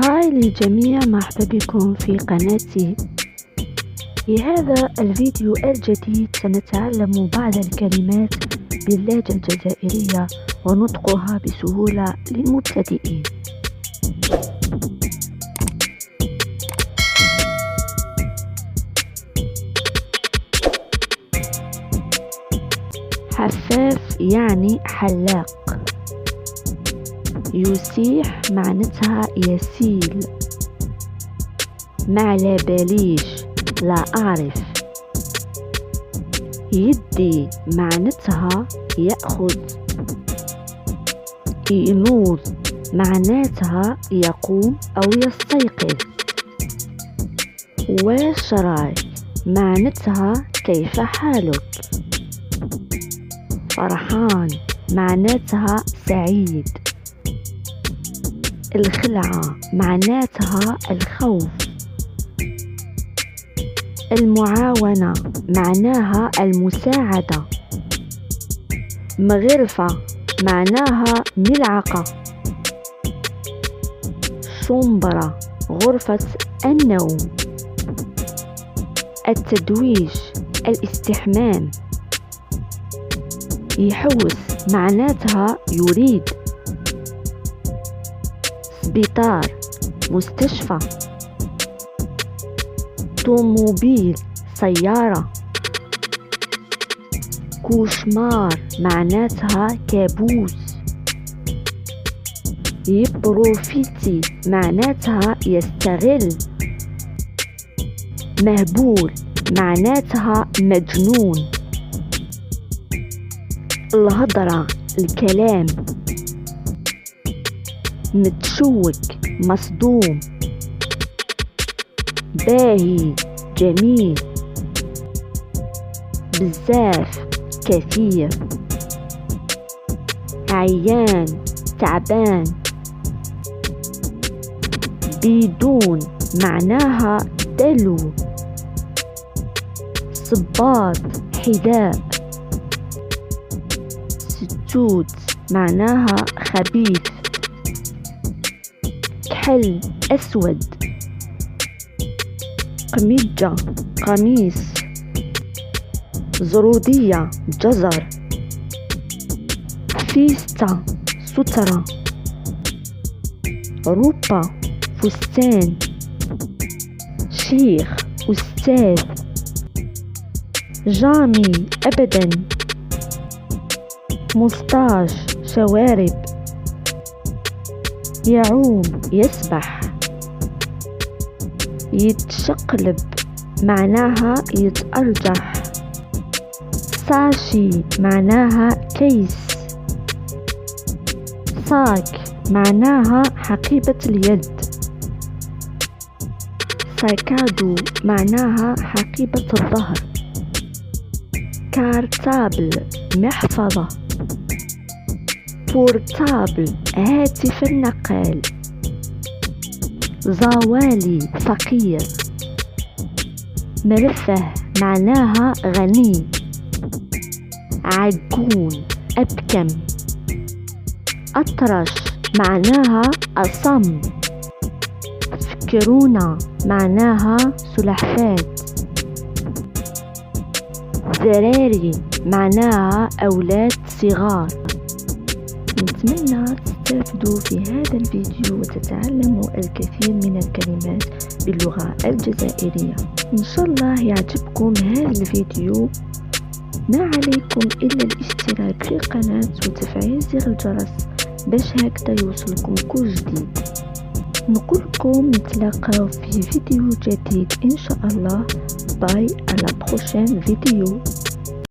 هاي للجميع، مرحبا بكم في قناتي. في هذا الفيديو الجديد سنتعلم بعض الكلمات باللهجة الجزائرية ونطقها بسهولة للمبتدئين. حفاف يعني حلاق. يسيح معناتها يسيل. معلى باليش لا أعرف. يدي معناتها يأخذ. ينوض معناتها يقوم أو يستيقظ. واش راي معناتها كيف حالك. فرحان معناتها سعيد. الخلعة معناتها الخوف. المعاونة معناها المساعدة. مغرفة معناها ملعقة. شومبرة غرفة النوم. التدويش الاستحمام. يحوس معناتها يريد. سبيطار مستشفى. طوموبيل سيارة. كوشمار معناتها كابوس. يبروفيتي معناتها يستغل. مهبول معناتها مجنون. الهضرة الكلام. متشوك مصدوم. باهي جميل. بزاف كثير. عيان تعبان. بدون معناها دلو. صباط حذاء. ستوت معناها خبيث. كحل أسود. قميجة قميص. زرودية جزر. فيستا سترة. روبا فستان. شيخ أستاذ. جامي أبدا. مستاش شوارب. يعوم يسبح. يتشقلب معناها يتأرجح. ساشي معناها كيس. صاك معناها حقيبة اليد. سايكادو معناها حقيبة الظهر. كارتابل محفظة. بورتابل هاتف النقال. زوالي فقير. مرفه معناها غني. عجون أبكم. أطرش معناها أصم. فكرونا معناها سلحفاة. زراري معناها أولاد صغار. نتمنى تستفيدوا في هذا الفيديو وتتعلموا الكثير من الكلمات باللغة الجزائرية. إن شاء الله يعجبكم هذا الفيديو. ما عليكم إلا الاشتراك في القناة وتفعيل زر الجرس باش هكذا يوصلكم كل جديد. نقولكم نتلاقاو في فيديو جديد إن شاء الله. باي، à la prochaine vidéo.